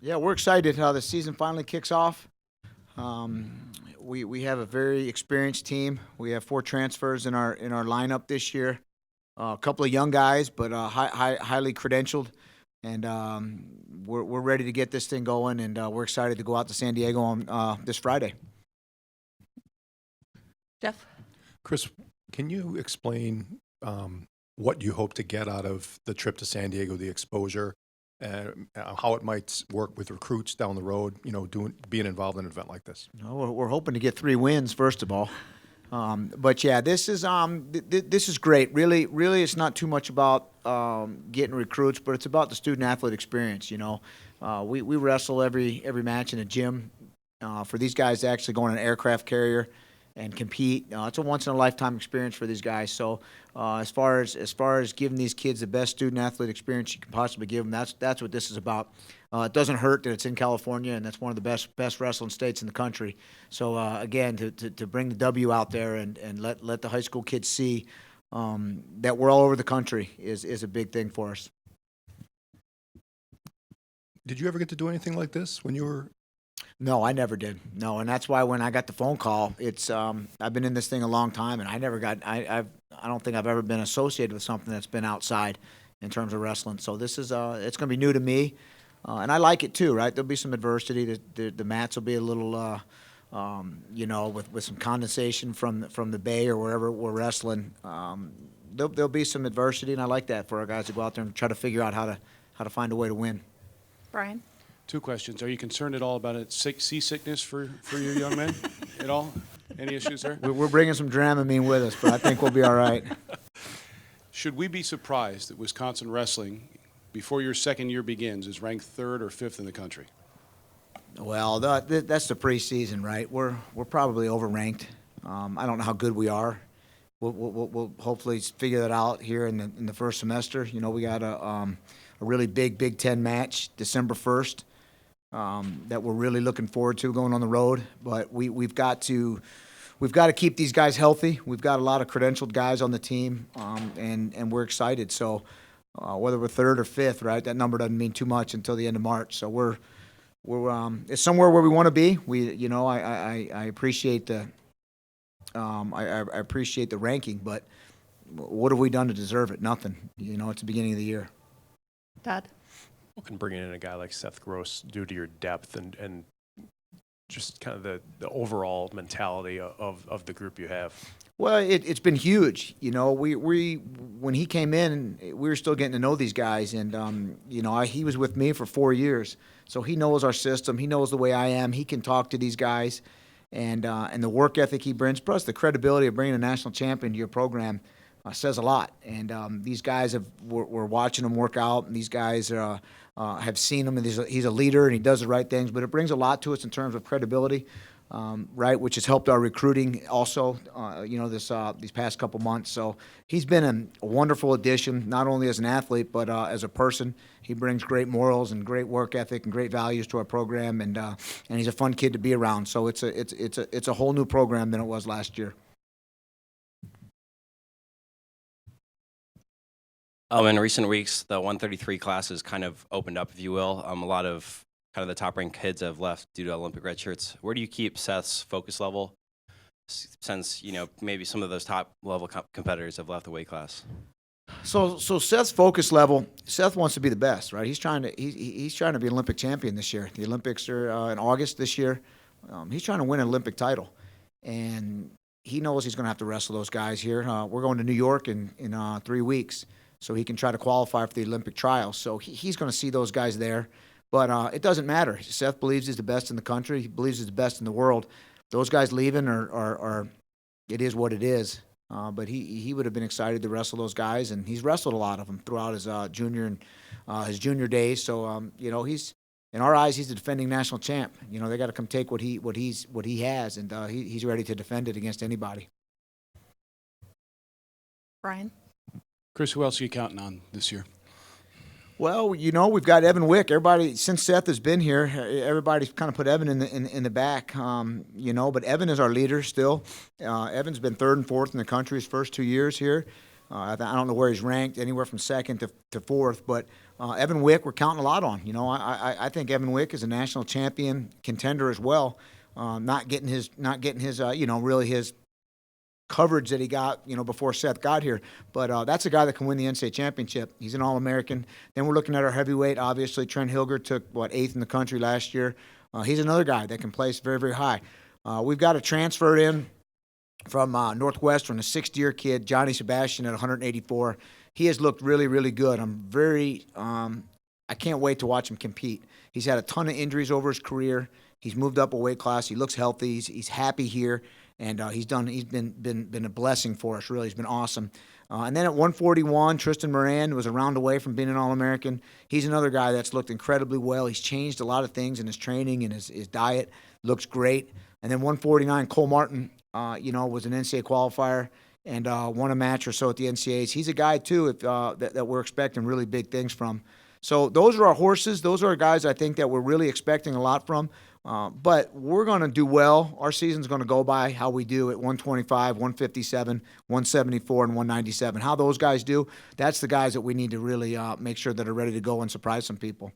Yeah, we're excited how the season finally kicks off. We have a very experienced team. We have 4 transfers in our lineup this year. A couple of young guys, but highly credentialed, and we're ready to get this thing going. And we're excited to go out to San Diego on this Friday. Jeff? Chris, can you explain what you hope to get out of the trip to San Diego, the exposure, and how it might work with recruits down the road, being involved in an event like this? We're hoping to get 3 wins first of all. But yeah, this is this is great. Really, it's not too much about getting recruits, but it's about the student athlete experience. We wrestle every match in a gym. For these guys to actually go on an aircraft carrier and compete, it's a once in a lifetime experience for these guys. So as far as giving these kids the best student athlete experience you can possibly give them, that's what this is about. It doesn't hurt that it's in California, and that's one of the best wrestling states in the country. So again, to bring the W out there and let the high school kids see that we're all over the country is a big thing for us. Did you ever get to do anything like this when you were? No, I never did. No, and that's why when I got the phone call, it's I've been in this thing a long time, and I never got I don't think I've ever been associated with something that's been outside in terms of wrestling. So this is it's going to be new to me. And I like it too, right? There'll be some adversity. The mats will be a little, with some condensation from the bay or wherever we're wrestling. There'll be some adversity, and I like that for our guys to go out there and try to figure out how to find a way to win. Brian? 2 questions. Are you concerned at all about seasickness for your young men at all? Any issues there? We're bringing some Dramamine with us, but I think we'll be all right. Should we be surprised that Wisconsin wrestling, before your second year begins, is ranked 3rd or 5th in the country? Well, that's the preseason, right? We're probably overranked. I don't know how good we are. We'll hopefully figure that out here in the first semester. We got a really big Big Ten match December 1st that we're really looking forward to going on the road. But we've got to keep these guys healthy. We've got a lot of credentialed guys on the team, and we're excited. So whether we're 3rd or 5th, right? That number doesn't mean too much until the end of March. So we're it's somewhere where we want to be. I appreciate the I appreciate the ranking, but what have we done to deserve it? Nothing. It's the beginning of the year. Todd? And bringing in a guy like Seth Gross due to your depth and just kind of the overall mentality of the group you have? Well, it's been huge. We when he came in, we were still getting to know these guys, and he was with me for 4 years, so he knows our system. He knows the way I am. He can talk to these guys, and the work ethic he brings, plus the credibility of bringing a national champion to your program, says a lot. And these guys we're watching him work out, and these guys have seen him, and he's a leader, and he does the right things. But it brings a lot to us in terms of credibility. Right, which has helped our recruiting also, these past couple months. So he's been a wonderful addition, not only as an athlete, but as a person. He brings great morals and great work ethic and great values to our program, and he's a fun kid to be around. So it's a whole new program than it was last year. In recent weeks, the 133 class has kind of opened up, if you will. A lot of kind of the top-ranked kids have left due to Olympic red shirts. Where do you keep Seth's focus level since, maybe some of those top-level competitors have left the weight class? So Seth's focus level, Seth wants to be the best, right? He's trying to be an Olympic champion this year. The Olympics are in August this year. He's trying to win an Olympic title, and he knows he's going to have to wrestle those guys here. We're going to New York in 3 weeks, so he can try to qualify for the Olympic trials. So he's going to see those guys there. But it doesn't matter. Seth believes he's the best in the country. He believes he's the best in the world. Those guys leaving are it is what it is. But he would have been excited to wrestle those guys, and he's wrestled a lot of them throughout his junior days. So he's, in our eyes, he's the defending national champ. They got to come take what he has, and he's ready to defend it against anybody. Brian? Chris, who else are you counting on this year? Well, we've got Evan Wick. Everybody, since Seth has been here, everybody's kind of put Evan in the back. But Evan is our leader still. Evan's been 3rd and 4th in the country his first 2 years here. I don't know where he's ranked, anywhere from second to fourth. But Evan Wick, we're counting a lot on. You know, I think Evan Wick is a national champion contender as well. Not getting his you know, really his coverage that he got, you know, before Seth got here. But that's a guy that can win the NCAA championship. He's an All-American. Then we're looking at our heavyweight. Obviously, Trent Hilger took, 8th in the country last year. He's another guy that can place very, very high. We've got a transfer in from Northwestern, a sixth-year kid, Johnny Sebastian at 184. He has looked really, really good. I can't wait to watch him compete. He's had a ton of injuries over his career. He's moved up a weight class. He looks healthy. He's happy here. And he's been a blessing for us, really. He's been awesome. And then at 141, Tristan Moran was a round away from being an All-American. He's another guy that's looked incredibly well. He's changed a lot of things in his training and his diet. Looks great. And then 149, Cole Martin, was an NCAA qualifier and won a match or so at the NCAAs. He's a guy, too, that we're expecting really big things from. So those are our horses. Those are our guys I think that we're really expecting a lot from. But we're going to do well. Our season's going to go by how we do at 125, 157, 174, and 197. How those guys do, that's the guys that we need to really make sure that are ready to go and surprise some people.